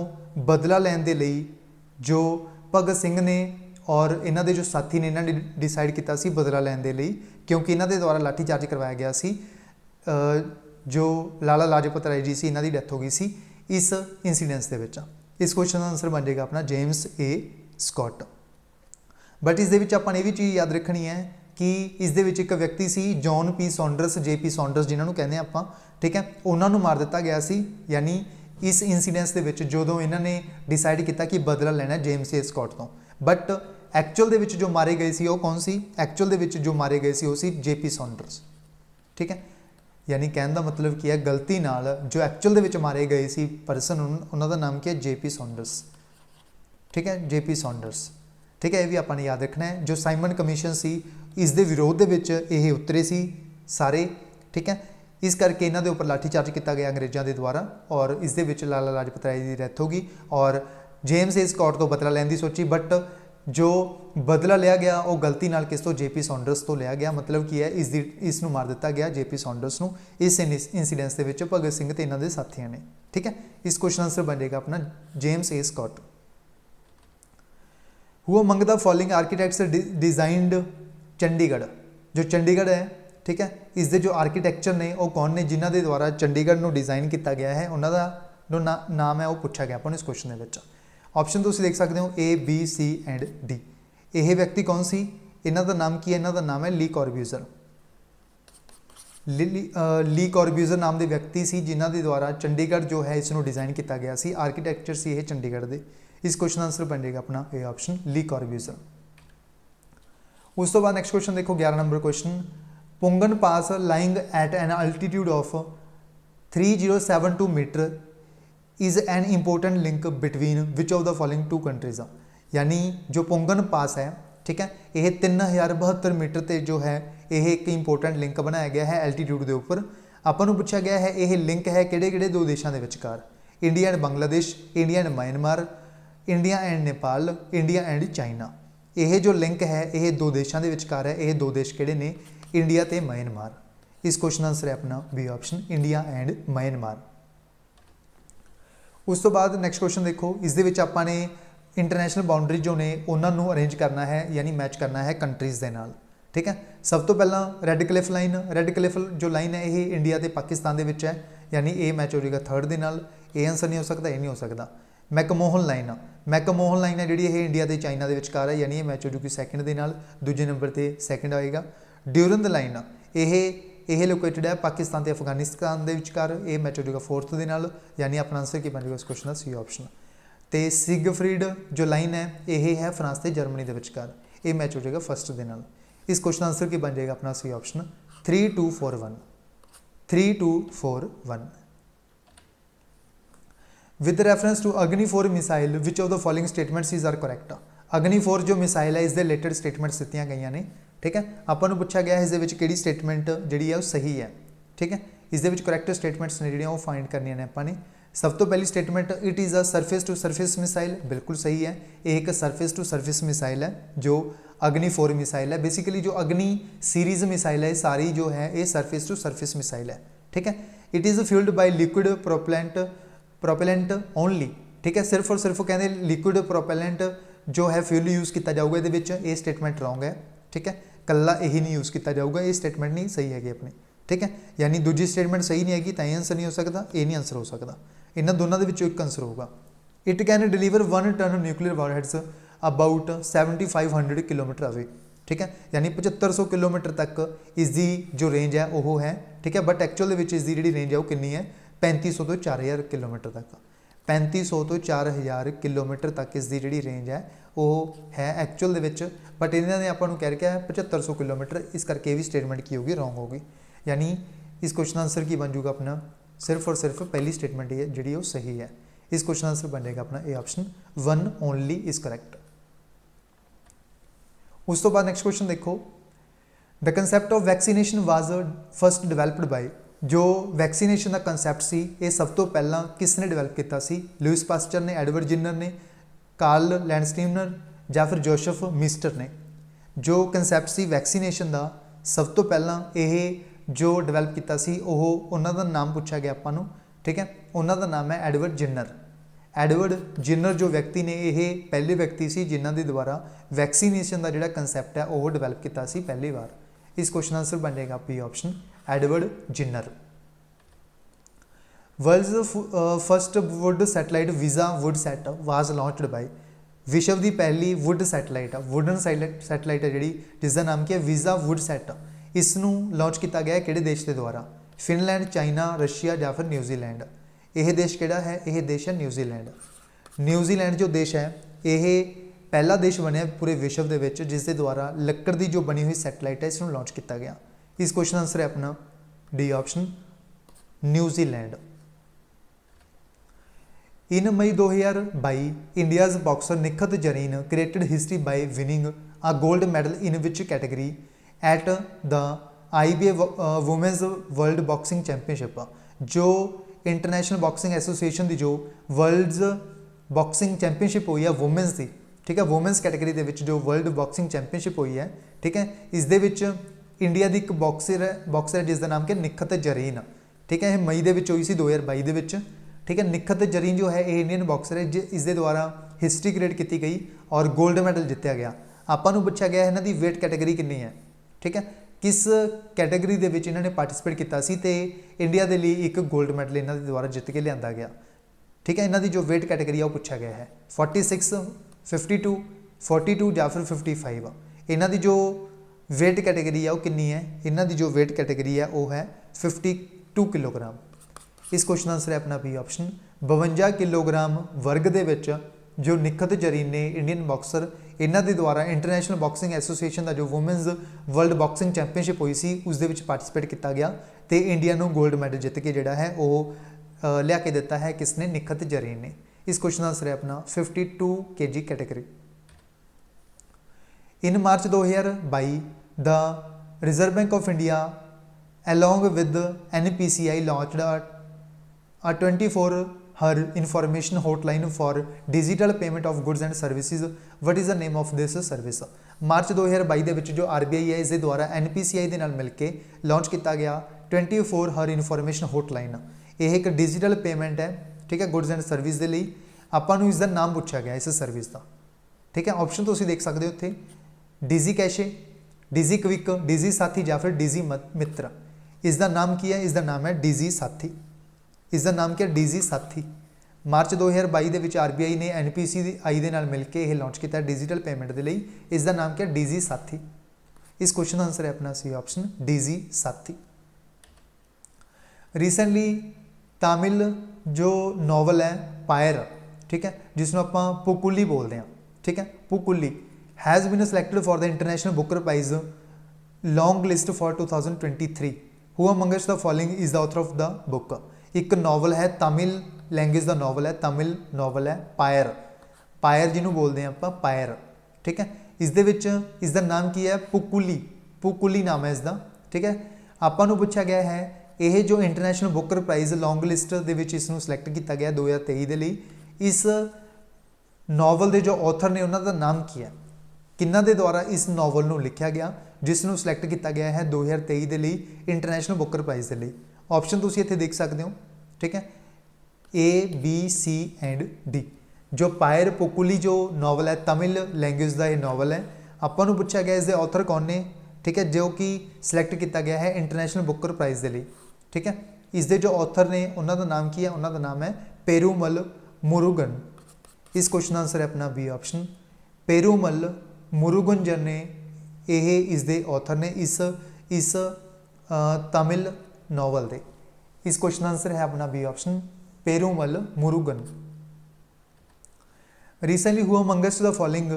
बदला लैण दे लई जो भगत सिंह ने और इन्हां दे जो साथी ने इन्हां ने डिसाइड किया सी बदला लैण दे लई, क्योंकि इन्हां दे द्वारा लाठीचार्ज करवाया गया सी। जो लाला लाजपत राय जी सी इन्हां दी डैथ हो गई सी इस इंसीडेंस दे विच। इस क्वेश्चन का आंसर बन जाएगा अपना जेम्स ए स्कॉट। बट इस दे विच आपां ने ये भी चीज़ याद रखनी है कि इस दे विच एक व्यक्ति सी John P Saunders, J P. Saunders जिन्हों कहते हैं आपां, ठीक है, उन्होंने मार दिता गया सी। यानी इस इंसीडेंस दे विच जदों इन्होंने डिसाइड किया कि बदला लेना जेम्स ए स्कॉट तो। बट एक्चुअल दे विच जो मारे गए सी वो कौन सी? एक्चुअल दे विच जो मारे गए सी वो सी जे.पी. सॉन्डर्स, ठीक है। यानी कहने का मतलब की है गलती नाल जो एक्चुअल दे विच मारे गए सी परसन उन्हों का नाम क्या है? जे.पी. सॉन्डर्स, ठीक है, जे.पी. सॉन्डर्स, ठीक है। ये भी आपने याद रखना है। जो साइमन कमीशन सी इस दे विरोध दे विच ये उतरे सी सारे, ठीक है। इस करके इन्हों के उपर लाठीचार्ज किया गया अंग्रेज़ों के द्वारा और इस दे विच लाला लाजपत राय की डैथ होगी और जेम्स ए स्कॉट तो बदला लैण दी सोची। बट जो बदला लिया गया वो गलती नाल किस तो? जे.पी. सॉन्डर्स तो लिया गया। मतलब की है इसनूं मार दिता गया जे.पी. सॉन्डर्स नूं इस इंसीडेंस दे विच भगत सिंह ते इन्हां दे साथियों ने, ठीक है। इस क्वेश्चन आंसर बन जाएगा अपना James A Scott. Who among the following architects designed Chandigarh? जो चंडीगढ़ है, ठीक है, इस दे जो आर्कीटैक्चर ने वो कौन ने जिन्हों के द्वारा चंडीगढ़ को डिजाइन किया गया है? उन्होंने जो नाम है वो पूछा गया अपन इस क्वेश्चन के। ऑप्शन तुम देख सकते हो A, B, C and D. यह व्यक्ति कौन सी? इन्हों का नाम की है? इन्हों का नाम है ली कॉर्ब्यूजर। ली कॉर्ब्यूजर नाम के व्यक्ति सी जिन्हों के द्वारा चंडीगढ़ जो है इसनों डिजाइन किया गया सी। आर्कीटैक्चर से चंडीगढ़ के। इस क्वेश्चन आंसर बन जाएगा अपना ए ऑप्शन ली कॉर्ब्यूजर। उस तो बाद नैक्सट क्वेश्चन देखो 11 number question. Pungan pass lying at an altitude of 3072 metre is an important link between which of the following two countries. यानी जो पुंगन पास है, ठीक है, यह 3072 मीटर ते जो है यह एक इंपोर्टेंट लिंक बनाया गया है एल्टीट्यूड के उपर। आपको पूछा गया है यह लिंक है किहड़े-किहड़े दो देशों के विचकार? India and Bangladesh, India and Myanmar, India and Nepal, India and China. यह जो लिंक है यह दो देशों के विचकार है। यह दो देश किहड़े ने? इंडिया ते म्यांमार। इस क्वेश्चन आंसर है अपना B option India and Myanmar. उस तो बाद नैक्सट क्वेश्चन देखो, इस दे विच आपां ने इंटरनेशनल बाउंड्री जो ने उन्होंने अरेंज करना है, यानी मैच करना है कंट्रीज़ के नाल, ठीक है। सब तो पहला red Cliff line. Red Cliff जो लाइन है ये इंडिया ते पाकिस्तान दे विच है, यानी ये मैच हो जाएगा थर्ड के नाल। ये आंसर नहीं हो सकता, ये नहीं हो सकता। मैकमोहन लाइन, मैकमोहन लाइन है जी इंडिया ते चाइना के विचकार है, यानी ये मैच हो जाएगी सैकेंड के नाल, दूजे नंबर पर सैकेंड आएगा। ड्यूरन द लाइन यह लोकेटेड है पाकिस्तान ते अफगानिस्तान के विचकार, ये मैच हो जाएगा फोर्थ के नाल, यानी अपना आंसर की बन जाएगा इस क्वेश्चन का सी ऑप्शन। तो सिगफ्रीड जो लाइन है यह है फ्रांस ते जर्मनी के विचकार, ये मैच हो जाएगा फर्स्ट के नाल। इस क्वेश्चन आंसर की बन जाएगा अपना C option 3241। 3241। With reference to Agni 4 missile which of the following statements is are correct. Agni 4 जो मिसाइल है इसके रिलेटेड स्टेटमेंट्स दी गई ने, ठीक है। आपको पूछा गया है इस कि स्टेटमेंट जी है वो सही है, ठीक है। इस करैक्ट स्टेटमेंट्स ने जो फाइंड करनिया ने अपने। सब तो पहली statement it is a surface to surface missile, बिल्कुल सही है। ये एक सरफेस टू सरफेस मिसाइल है जो अग्नि 4 मिसाइल है। बेसिकली जो अग्नि सीरीज मिसाइल है सारी जो है ये सरफेस टू सरफेस मिसाइल है, ठीक है। It is fuelled by liquid propellant only, ठीक है। सिर्फ और सिर्फ कहते लिक्विड प्रोपेलेंट जो है फ्यूल यूज़ किया जाऊगा, ये स्टेटमेंट रॉन्ग है, ठीक है। कला यही नहीं यूज़ किया जाऊगा, ये स्टेटमेंट नहीं सही हैगी अपनी, ठीक है। यानी दूजी स्टेटमेंट सही नहीं हैगी, तां आंसर नहीं हो सकता, ये नहीं आंसर हो सकता। इन्होंने दोनों के एक आंसर होगा। It can deliver 1 ton nuclear warheads about 7500 kilometre away, ठीक है। यानी 7500 किलोमीटर तक इसकी जो रेंज है वो है, ठीक है। बट एक्चुअल इसकी जी रेंज है वो कितनी है? 3500 तो 4000 किलोमीटर तक। 3500 तो 4000 किलोमीटर तक इसकी जी रेंज है वो है एक्चुअल दे। बट इन्होंने आपको कह रखा है 7500 किलोमीटर, इस करके भी स्टेटमेंट की होगी रॉन्ग होगी। यानी इस क्वेश्चन आंसर की बन जूगा अपना सिर्फ और सिर्फ पहली स्टेटमेंट ही है जी सही है। इस क्वेश्चन आंसर बन जाएगा अपना A option 1 only is correct. उस तो बाद नैक्सट क्वेश्चन देखो, the concept of vaccination was first developed by. जो वैक्सीनेशन का कंसैप्ट सी ये सब तो पहला किसने डिवेलप किया सी? लुइस पास्चर ने, एडवर्ड जिन्नर ने, कार्ल लैंडस्टीनर या फिर जोसेफ मिस्टर ने। जो कंसैप्ट सी वैक्सीनेशन का सब तो पहला ये जो डिवेलप किया सी उन्हों का नाम पूछा गया आपां नूं, ठीक है। उन्हों का नाम है एडवर्ड जिन्नर। एडवर्ड जिनर जो व्यक्ति ने ये पहले व्यक्ति सी जिन्हों के द्वारा वैक्सीनेशन का जोड़ा कंसैप्ट है वो डिवेलप किया सी पहली बार। इस क्वेश्चन आंसर बन जाएगा P option Edward Jenner. World's first wood satellite वीज़ा Woodsat was launched by, विश्व की पहली वुड सैटेलाइट वुडन सैटेलाइट है जी जिसका नाम क्या है वीज़ा वुड सैट, इसनू लॉन्च किया गया किहड़े देश के द्वारा, फिनलैंड, चाइना, रशिया या फिर न्यूजीलैंड। यह देश किहड़ा है, यह देश है न्यूजीलैंड। न्यूजीलैंड जो देश है यह पहला देश बनया पूरे विश्व के विच जिसके द्वारा लकड़ की जो बनी हुई सैटेलाइट है इसनू लॉन्च किया गया। इस क्वेश्चन आंसर है अपना D option New Zealand. In May 2022 India's boxer Nikhat Zareen created history by winning a gold medal in which category at the IBA women's world boxing championship. जो इंटरनेशनल बॉक्सिंग एसोसीएशन की जो world's boxing championship हुई है women's की, ठीक है, women's category के जो वर्ल्ड बॉक्सिंग चैंपीयनशिप हुई है, ठीक है, इस दे विच इंडिया की एक बॉक्सर है जिसका नाम क्या निखत जरीन, ठीक है, मई के हुई सी 2022 के, ठीक है। निखत जरीन जो है ये इंडियन बॉक्सर है इसके द्वारा हिस्ट्री क्रिएट की गई और गोल्ड मैडल जितया गया। आपां पूछा गया इन्हों की वेट कैटेगरी कितनी है, ठीक है, किस कैटेगरी के इन्होंने पार्टिसिपेट किया सी ते इंडिया के लिए एक गोल्ड मैडल इन्हों के द्वारा जित के लिया गया, ठीक है। इन्हों की जो वेट कैटेगरी है वो पूछा गया है 46, 52, 42 या फिर 55। इन्हों की जो वेट कैटेगरी है वो कितनी है, इन्हों की जो वेट कैटेगरी है वो है 52 किलोग्राम। इस क्वेश्चन आंसर है अपना बी ऑप्शन 52 किलोग्राम वर्ग के विच जो निखत जरीन ने इंडियन बॉक्सर इन्हों के द्वारा इंटरनेशनल बॉक्सिंग एसोसीएशन का जो वुमेन्स वर्ल्ड बॉक्सिंग चैंपीयनशिप हुई सी उस दे विच पार्टिसिपेट किया गया तो इंडिया को गोल्ड मैडल जित के जोड़ा है वो लिया के दिता है किसने, निखत जरीन ने। इस क्वेश्चन आंसर है अपना 52 kg category. In March 2022 the reserve bank of India along with NPCI launched a 24-hour information hotline for digital payment of goods and services. What is the name of this service? मार्च 2022 ਦੇ ਵਿੱਚ जो RBI है इसके द्वारा NPCI ਦੇ ਨਾਲ ਮਿਲ ਕੇ launch किया गया 24-hour information hotline। यह एक डिजिटल पेमेंट है, ठीक है, गुड्स एंड सर्विस के लिए। ਆਪਾਂ ਨੂੰ इसका नाम पूछा गया इस सर्विस का, ठीक है। ऑप्शन तुम देख सकते हो उत्थे डिजी कैशे, डिजी क्विक, डिजी साथी या फिर डिजी मित्र। इसका नाम की है, इसका नाम है डिजी साथी। इसका नाम क्या, डिजी साथी। मार्च 2022 के RBI ने NPCI के नाल मिलकर यह लॉन्च किया डिजिटल पेमेंट के लिए। इसका नाम क्या, डिजी साथी। इस क्वेश्चन आंसर है अपना सी ऑप्शन डिजी साथी। रिसेंटली तमिल जो नॉवल है पायर, ठीक है, जिसनों आप पुकुली बोलते हैं, ठीक है, Pookkuzhi has been selected for the International Booker prize long list for 2023। Who amongst the following is the author of the book. एक नॉवल है, तमिल लैंग्वेज का नॉवल है, तमिल नॉवल है पायर। पायर जिन्हों बोलते हैं आप पायर, ठीक है। इसका नाम की है पुकुली, पुकुली नाम है इसका, ठीक है। आपको पूछा गया है यह जो international Booker prize long list के इसनों सिलेक्ट किया गया 2023 के लिए। इस नॉवल के जो ऑथर ने उन्होंने नाम की है, किन्हों के द्वारा इस नॉवल को लिखा गया जिसनों सिलेक्ट किया गया है 2023 के लिए इंटरनेशनल बुकर प्राइज के लिए। ऑप्शन तुम इतने देख सकते हो, ठीक है, A, B, C and D। जो पायर पुकुली जो नॉवल है तमिल लैंग्वेज का यह नॉवल है। आपको पूछा गया इसके ऑथर कौन ने, ठीक है, जो कि सिलेक्ट किया गया है इंटरनेशनल बुकर प्राइज के लिए, ठीक है। इसके जो ऑथर ने उन्होंने नाम की है, उन्होंने नाम है पेरूमल मुरुगन। इस क्वेश्चन आंसर है अपना बी ऑप्शन पेरूमल मुरुगन जन ने यह इसके ऑथर ने इस तमिल नॉवल के। इस क्वेश्चन आंसर है अपना B option Perumal Murugan. Recently who amongst the following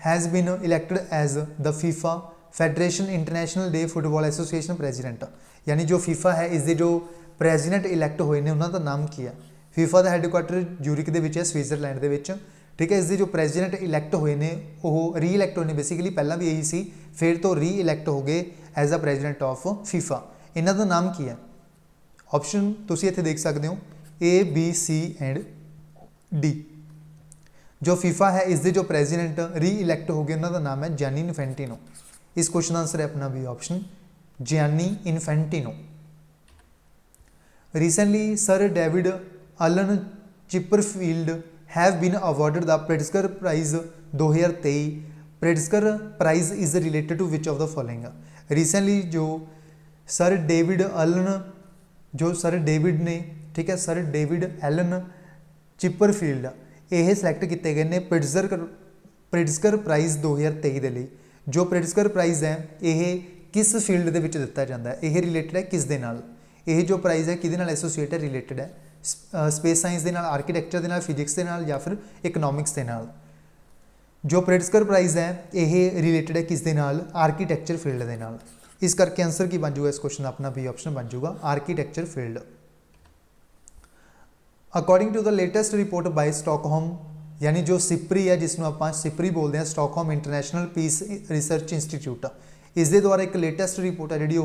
has been elected as the FIFA Federation Internationale de Football Association president. यानी जो फीफा है इसके जो प्रेजिडेंट इलैक्ट हुए हैं उन्होंने नाम की है। फीफा का हैडकुआटर यूरिक के है स्विट्जरलैंड के, ठीक है। इसके जो प्रेजिडेंट इलैक्ट हुए हैं वो री इलैक्ट हुए हैं, बेसिकली पहला भी यही सी, फिर तो री इलैक्ट हो गए as a president of FIFA. इन्हों का नाम की है, ऑप्शन तुम इतने देख सकते हो A, B, C and D। जो फीफा है इसके जो प्रेजिडेंट री इलैक्ट हो गए उन्होंने नाम है जानी इन्फेंटिनो। इस क्वेश्चन आंसर है अपना B option Gianni Infantino. Recently sir David Alan Chipperfield have been awarded the Pritzker prize 2023। Pritzker prize is related to which of the following. Recently जो सर डेविड एलन ने, ठीक है, sir David Alan Chipperfield ये select किए गए हैं Pritzker prize 2023 के लिए। जो प्रिट्जकर प्राइज़ है ये किस फील्ड के विच दिता जाता है, ये रिलेटेड है किस दे नाल, ये जो प्राइज़ है किहदे नाल एसोसीएट है, रिलेटेड है स्पेस साइंस के नाल, आर्कीटैक्चर के नाल, फिजिक्स के नाल, या फिर इकनॉमिक्स के नाल। जो प्रिट्जकर प्राइज़ है ये रिलेटेड है किस दे नाल, आर्कीटैक्चर फील्ड के नाल। इस करके आंसर की बन जाऊगा इस क्वेश्चन अपना बी ऑप्शन बन जाऊगा architecture field. According to the latest report by Stockholm, यानी जो सिपरी है जिसनों आप सिपरी बोलते हैं, Stockholm International Peace Research Institute, इस दे द्वारा एक लेटेस्ट रिपोर्ट है जी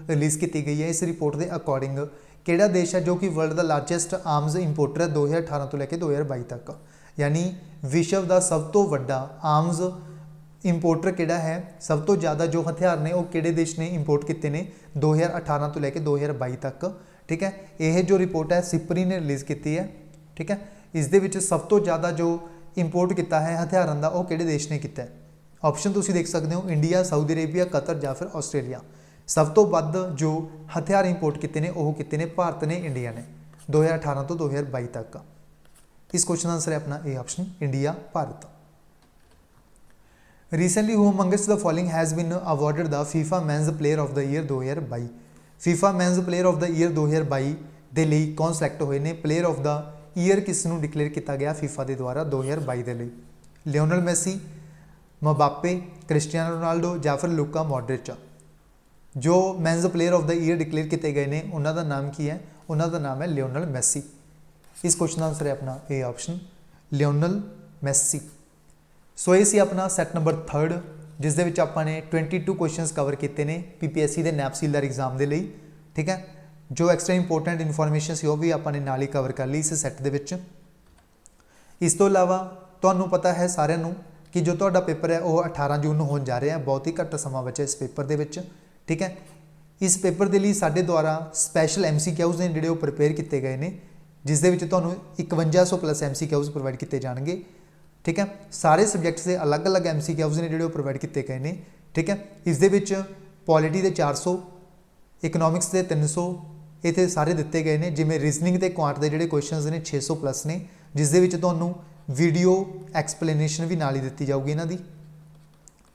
रिलीज़ की गई है। इस रिपोर्ट के अकॉर्डिंग किहड़ा देश है जो कि वर्ल्ड का लार्जेस्ट आर्म्स इंपोर्टर है 2018 तो लैके 2022 तक, यानी विश्व का सब तो वड्डा आर्म्स इंपोर्टर किहड़ा है, सब तो ज़्यादा जो हथियार ने वो किहड़े देश ने इंपोर्ट किए हैं 2018 तो लैके 2022 तक। ठीक है, यह जो रिपोर्ट है सिपरी ने रिलीज़ की है। ठीक है, इस दे विच सब तो ज़्यादा जो इंपोर्ट किया है हथियारों का वो किहड़े देश ने किया है। ऑप्शन तुसीं देख सकते हो, इंडिया, सऊदी अरेबिया, कतर या फिर आस्ट्रेलिया। सब तो वध जो हथियार इंपोर्ट किए हैं वो किए हैं भारत ने, इंडिया ने 2018 तो 2022 तक। इस क्वेश्चन का आंसर है अपना A option, India, Bharat. Recently who amongst the following has been awarded the FIFA men's player of the year 2022। FIFA men's player of the year 2022 के लिए कौन सिलेक्ट हुए हैं। प्लेयर ऑफ द ईयर किसनों declare किया गया फीफा के द्वारा 2022 के लिए। Lionel Messi, Mbappe, Cristiano Ronaldo या फिर लुका मॉड्रिच। जो men's player of the year declare किए गए हैं उन्होंने नाम की है, उन्होंने नाम है लियोनल मैसी। इस क्वेश्चन का आंसर है अपना ए ऑप्शन, लियोनल मैसी। सो ये सी अपना सैट नंबर 3 जिस दे विच आपां ने 22 क्वेश्चनस कवर किए हैं PPSC के नैब सीलर एग्जाम के लिए। ठीक है, जो एक्सट्रा इंपोर्टेंट इन्फॉर्मेशन सी वो भी आपने नाल ही कवर कर ली इस सैट दे विच। इस तो इलावा तुहानूं पता है सारिਆਂ ਨੂੰ कि जो तुहाडा पेपर है वो 18 जून ਨੂੰ होने जा रहा है, बहुत ही घट्ट समा बचा इस पेपर दे विच। ठीक है, इस पेपर के लिए साडे द्वारा स्पैशल MCQs ने जिहड़े प्रिपेयर किए गए हैं, जिस दे विच तुहानूं 5100 प्लस MCQs प्रोवाइड किए जाएंगे। ठीक है, सारे सबजैक्ट्स के अलग अलग MCQs ने जिहड़े प्रोवाइड किए गए हैं। ठीक है, इस दे विच पॉलिटी के 400, इकनॉमिक्स के 300 इतने सारे दिते गए हैं। जिमें रीजनिंग के क्वांट के जोड़े क्वेश्चन ने 600 प्लस ने, जिस दे विच तुहानूं वीडियो एक्सप्लेनेशन भी नाल ही दी जाऊगी इन्हां दी।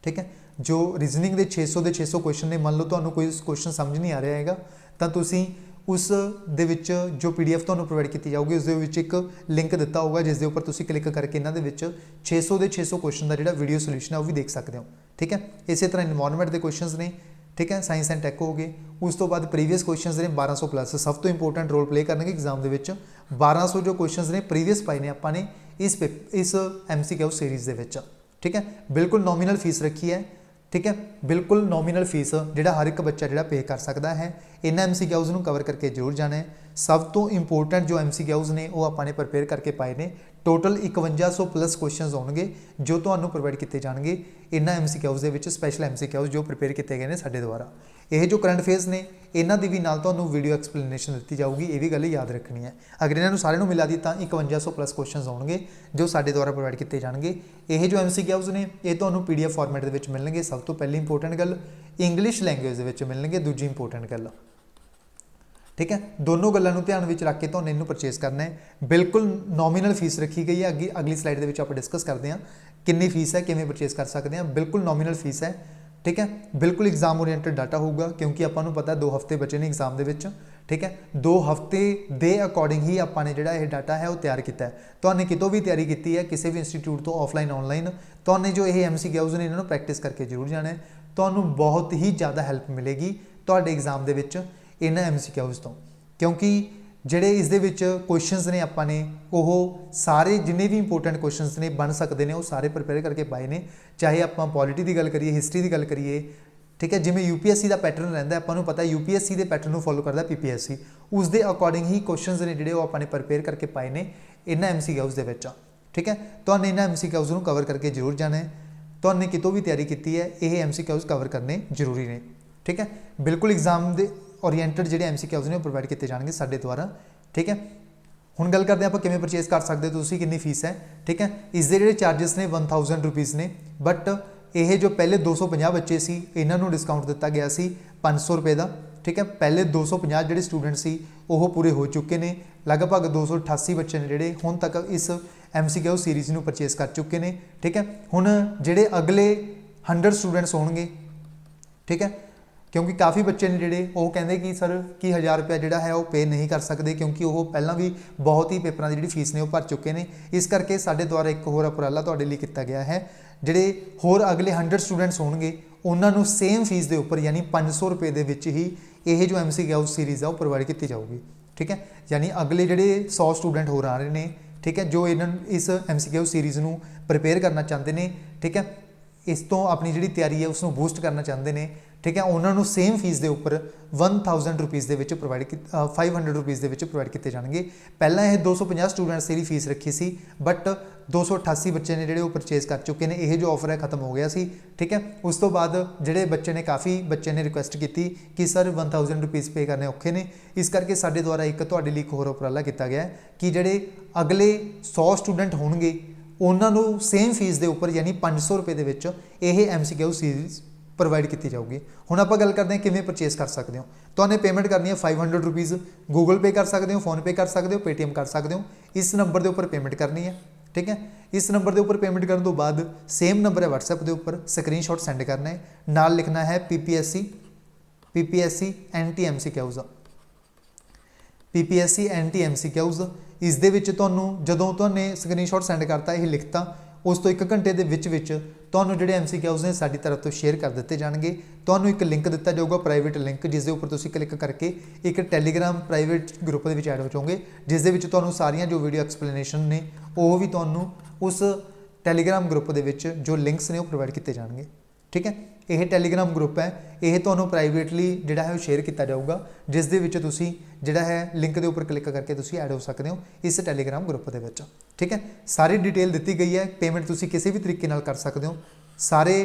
ठीक है, जो रीजनिंग के 600 क्वेश्चन ने, मान लो तुहानूं कोई क्वेश्चन समझ नहीं आ रहा है तो तुसीं उस दे विच जो PDF तुहानूं प्रोवाइड की जाऊगी उस दे विच एक लिंक दिता होगा, जिस दे उपर तुसीं क्लिक करके इन्हां दे विच 600 क्वेश्चन का जिहड़ा वीडियो सोल्यूशन है वो भी देख सकते हो। ठीक है, इस तरह इन्वायरमेंट के क्वेश्चन ने। ठीक है, साइंस एंड टैक हो गए। उस तो बाद प्रीवियस क्वेश्चन ने 1200 प्लस सब तो इंपोर्टेंट रोल प्ले करने एग्जाम के 1200 जो क्वेश्चन ने प्रीवियस पाए ने आपने इस MCQ सीरीज़ के। ठीक है, बिल्कुल नॉमिनल फीस रखी है। ठीक है, बिल्कुल नॉमिनल फीस जिहड़ा हर एक बच्चा जिहड़ा पे कर सकता है। इन्हां MCQs नूं कवर करके जरूर जाना है। सब तो इंपोर्टेंट जो MCQs ने वो आपने प्रिपेयर करके पाए ने। टोटल 5100 प्लस क्वेश्चन आउणगे जो तुहानूं प्रोवाइड किए जाएंगे इन्हां MCQs दे विच, स्पैशल MCQs जो प्रिपेयर किए गए हैं साडे द्वारा। ये जो करंट अफेयर्स ने इन्हां दी भी नाल तुहानूं वीडियो एक्सप्लेनेशन दी जाऊगी, ये भी गल याद रखनी है। अगर इन्होंने सारे नूं मिला दी तो 5100 प्लस क्वेश्चन आउणगे जो साडे द्वारा प्रोवाइड किए जाएंगे। ये जो MCQs ने ये तुहानूं PDF फॉर्मेट दे विच मिलणगे। सब तो पहली इंपोर्टेंट गल इंग्लिश लैंग्वेज दे विच मिलणगे, दूजी इंपोर्टेंट गल। ठीक है, दोनों गलों ध्यान में रख के तुहानूं इनू परचेज करना है। बिल्कुल नॉमिनल फीस रखी गई है। अगली स्लाइड के आप डिस्कस करते हैं कितनी फीस है, किवें परचेज कर सकते हैं। बिल्कुल नॉमिनल फीस है। ठीक है, बिल्कुल एग्जाम ओरिएंटेड डाटा होगा क्योंकि आपको पता है 2 हफ्ते बचे ने एग्जाम के। ठीक है, 2 हफ्ते के अकॉर्डिंग ही आपने जो यह डाटा है वो तैयार किया है। तुमने कितों भी तैयारी की है, किसी भी इंस्टीट्यूट तो ऑफलाइन ऑनलाइन, तुमने जो ये MCQs ने इन्होंने प्रैक्टिस करके जरूर जाना है। तो बहुत ही ज़्यादा हैल्प मिलेगी तुहाडे एग्जाम के इन्हां MCQs तो, क्योंकि ਜਿਹੜੇ ਇਸ ਦੇ ਵਿੱਚ क्वेश्चनस ने आपने वो सारे जिन्ने भी इंपोर्टेंट क्वेश्चनस ने बन सकते हैं वो सारे प्रिपेयर करके पाए ने। चाहे आप पॉलिटी की गल करिए, हिस्टरी की गल करिए। ठीक है, जिमें UPSC का पैटर्न रहिंदा, आपको पता है UPSC के पैटर्न को फॉलो करता PPSC, उसके अकॉर्डिंग ही क्वेश्चनस ने जिहड़े आपने प्रिपेयर करके पाए ने इन्हां MCQs दे विच। ठीक है, तुहानूं इन्हां MCQs नूं कवर करके जरूर जाना है। तुहानूं कितों भी तैयारी की है ये MCQs कवर करने जरूरी ने। ठीक है, बिल्कुल एग्जाम के ओरिएंटेड जो MCQs ने प्रोवाइड किए जाएंगे साडे द्वारा। ठीक है, ਹੁਣ ਗੱਲ ਕਰਦੇ ਆਪਾਂ ਕਿਵੇਂ परचेज कर सकते हो, ਤੁਸੀਂ कितनी फीस है। ठीक है, इसके ਜਿਹੜੇ चार्जिस ने 1000 रुपीज़ ने, बट ਇਹ जो पहले 250 बच्चे सी इन्हां नूं डिस्काउंट दिता गया सी 500 रुपए का। ठीक है, पहले 250 ਜਿਹੜੇ स्टूडेंट सी ਉਹ पूरे हो चुके ने, लगभग 288 बच्चे ने ਜਿਹੜੇ ਹੁਣ तक इस MCQ सीरीज़ ਨੂੰ परचेज कर चुके ने। ठीक है, ਹੁਣ ਜਿਹੜੇ अगले 100 स्टूडेंट्स होणगे, ठीक है, क्योंकि काफ़ी बच्चे ने ਜਿਹੜੇ ਉਹ ਕਹਿੰਦੇ कि सर कि 1000 रुपया ਜਿਹੜਾ है ਉਹ पे नहीं कर सकते, क्योंकि ਉਹ ਪਹਿਲਾਂ भी बहुत ही पेपरां ਦੀ ਜਿਹੜੀ फीस ने ਉਹ भर चुके ने। इस करके ਸਾਡੇ ਦੁਆਰਾ ਇੱਕ ਹੋਰ ਉਪਰਾਲਾ ਤੁਹਾਡੇ ਲਈ ਕੀਤਾ ਗਿਆ ਹੈ, ਜਿਹੜੇ ਹੋਰ ਅਗਲੇ 100 स्टूडेंट्स ਹੋਣਗੇ ਉਹਨਾਂ ਨੂੰ ਸੇਮ ਫੀਸ ਦੇ ਉੱਪਰ यानी 500 रुपए ਦੇ ਵਿੱਚ ਹੀ ਇਹ ਜੋ MCQ सीरीज़ ਆ ਉਹ ਪ੍ਰੋਵਾਈਡ ਕੀਤੀ ਜਾਊਗੀ। ठीक है, यानी अगले ਜਿਹੜੇ 100 स्टूडेंट ਹੋਰ ਆ ਰਹੇ ਨੇ, ठीक है, जो इस MCQ सीरीज़ ਨੂੰ प्रिपेयर करना चाहते हैं, ठीक है, इस तो अपनी जी तैयारी है उसको बूस्ट करना चाहते हैं। ठीक है, उन्होंने सेम फीस के उपर 1000 रुपीज़ के प्रोवाइड 500 रुपीज़ के प्रोवाइड किए जाएंगे। पहला यह 250 स्टूडेंट्स की फीस रखी सी, बट 288 बच्चे ने जो परचेज कर चुके हैं, यह जो ऑफर है खत्म हो गया सी। ठीक है, उस तो बाद जोड़े बच्चे ने काफ़ी बच्चे ने रिक्वेस्ट की कि सर 1000 रुपीज़ पे करने औखे ने, इस करके साडे द्वारा एक तुहाडे लई एक होर उपराला किया गया है कि जोड़े अगले 100 स्टूडेंट होणगे उन्होंने सेम फीस के उपर यानी 500 रुपए के MCQ सीरीज़ प्रोवाइड की जाऊगी। हुण आपां गल करते हैं किवें परचेज कर सकते हो। तुहानूं पेमेंट करनी है 500 रुपीज़, गूगल पे कर सकते हो, फोन पे कर सकते हो, पेटीएम कर सकते हो। इस नंबर के उपर पेमेंट करनी है। ठीक है, इस नंबर के उपर पेमेंट करने तो बाद सेम नंबर है WhatsApp के उपर स्क्रीनशॉट सेंड करना है, नाल लिखना है PPSC anti MCQs, PPSC anti MCQs। इस दे विच तुहानूं जदों तुहाने स्क्रीनशॉट सेंड करता यह लिखता, उस तो 1 घंटे के विच तुहानूं जिहड़े MCQs ने साडी तरफ तो शेयर कर दिते जाणगे। तुहानूं एक लिंक दिता जाऊगा, प्राइवेट लिंक, जिस दे उपर तुसीं क्लिक करके एक टैलीग्राम प्राइवेट ग्रुप दे विच ऐड हो जाओगे, जिस दे विच तुहानूं सारियां जो वीडियो एक्सप्लेनेशन ने वो भी तुहानूं उस टैलीग्राम ग्रुप दे विच जो लिंक्स ने वो प्रोवाइड किए जाएंगे। ठीक है, यह टैलीग्राम ग्रुप है, यह तुहानूं प्राइवेटली जिहड़ा है शेयर किया जाऊगा, जिस दे विच तुसीं जिहड़ा है लिंक के उपर क्लिक करके तुसीं ऐड हो सकते हो इस टैलीग्राम ग्रुप के विच। ठीक है, सारी डिटेल दी गई है, पेमेंट तुसीं किसी भी तरीके नाल कर सकते हो, सारे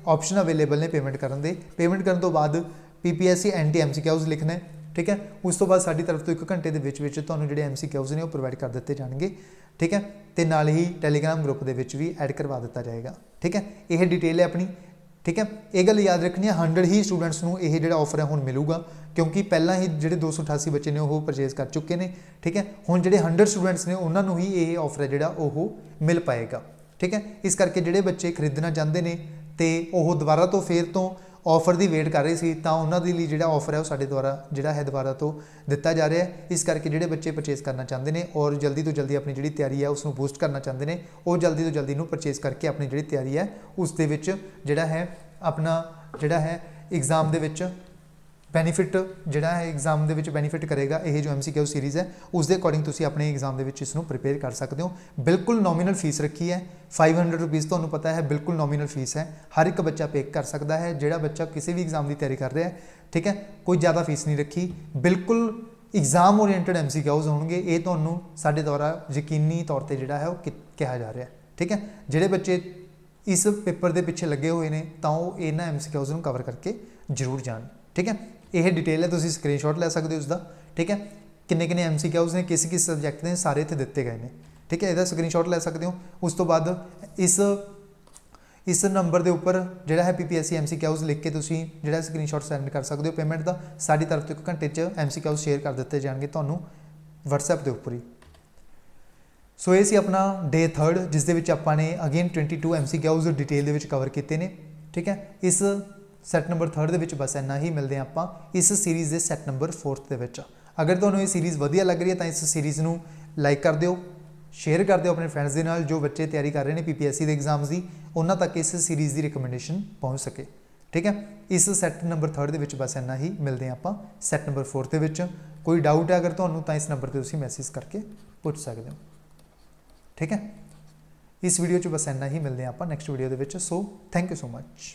ऑप्शन अवेलेबल ने पेमेंट करने दे। पेमेंट करने तो बाद PPSC एंटी MCQs लिखना है। ठीक है, उस तो बाद साडी तरफ तो 1 घंटे के विच तुहानूं जिहड़े MCQs ने वो प्रोवाइड कर दिते जाणगे। ठीक है, तो नाल ही टैलीग्राम ग्रुप के विच भी ऐड करवा दिता जाएगा। ठीक है, यह डिटेल है अपनी। ठीक है, ये गल याद रखनी है, 100 ही स्टूडेंट्स को यह जो ऑफर है हुण मिलूगा, क्योंकि पहला ही जो 288 बच्चे ने वो परचेज कर चुके हैं। ठीक है, हुण जो 100 स्टूडेंट्स ने उन्होंने ही ये ऑफर है जोड़ा वो मिल पाएगा। ठीक है, इस करके जोड़े बच्चे खरीदना चाहते हैं तो वह दोबारा तो फिर तो ऑफर की वेट कर रहे थे, तो उन्होंने लिए जो ऑफर है वो साडे द्वारा जोड़ा है दोबारा तो दिता जा रहा है। इस करके जोड़े बच्चे परचेज करना चाहते हैं और जल्दी तो जल्दी अपनी जी तैयारी है उसको बूस्ट करना चाहते हैं, और जल्दी तो जल्दी परचेज करके अपनी जी तैयारी है उस दे विच जोड़ा है अपना जोड़ा है एग्जाम दे विच बेनीफिट जोड़ा है एग्जाम दे बेनीफिट करेगा। यह जो MCQ सीरीज़ है उसके अकॉर्डिंग तुसी अपने एग्जाम दे इसनूं प्रिपेयर कर सकते हो। बिल्कुल नॉमिनल फीस रखी है 500 रुपीज़, तुहानूं पता है बिल्कुल नॉमिनल फीस है, हर एक बच्चा पे कर सकता है जोड़ा बच्चा किसी भी एग्जाम की तैयारी कर रहा है। ठीक है, कोई ज़्यादा फीस नहीं रखी, बिल्कुल एग्जाम ओरिएंटेड MCQs होंगे, ये तुहानूं साडे द्वारा यकीनी तौर पर जोड़ा है वो कहा जा रहा है। ठीक है, जोड़े बच्चे इस पेपर के पिछे लगे हुए हैं तो इन्होंने MCQs को कवर करके जरूर जान। ठीक है, यह डिटेल है, तुसीं स्क्रीनशॉट ले सकते हो उसका। ठीक है, किन्ने किन्ने MCQs ने किस किस सबजैक्ट ने सारे इत्थे दिते गए हैं। ठीक है, इसका स्क्रीनशॉट ले सकते हो। उस तो बाद इस नंबर के उपर जोड़ा है PPSC MCQs लिख के तुसीं जोड़ा स्क्रीनशॉट सेंड कर सकते हो। पेमेंट का साडी तरफ तो 1 घंटे MCQs शेयर कर दिते जाएंगे तुहानूं WhatsApp के उपर ही। सो ये सी अपना डे 3 जिस दे विच आपां ने अगेन 22 MCQs डिटेल दे विच कवर किए हैं। ठीक है, इस सैट नंबर 3 दे विच बस इन्ना ही, मिलते हैं आपां इस सीरीज़ के सैट नंबर 4 दे विच। अगर तुहानूं ये सीरीज़ वधिया लग रही है तो इस सीरीज़ नूं लाइक कर दिओ, शेयर कर दिओ अपने फ्रेंड्स के नाल, जो बच्चे तैयारी कर रहे हैं PPSC के एग्जाम्स की, उन्हां तक इस सीरीज़ की रिकमेंडेशन पहुँच सके। ठीक है, इस सैट नंबर 3 दे विच बस इन्ना ही, मिलते हैं आपां सैट नंबर 4 दे विच। कोई डाउट है अगर तुहानूं तो इस नंबर पर तुसीं मैसेज करके पूछ सकते हो। ठीक है, इस वीडियो बस इन्ना ही, मिलते हैं आप नैक्सट वीडियो के। So thank you so much.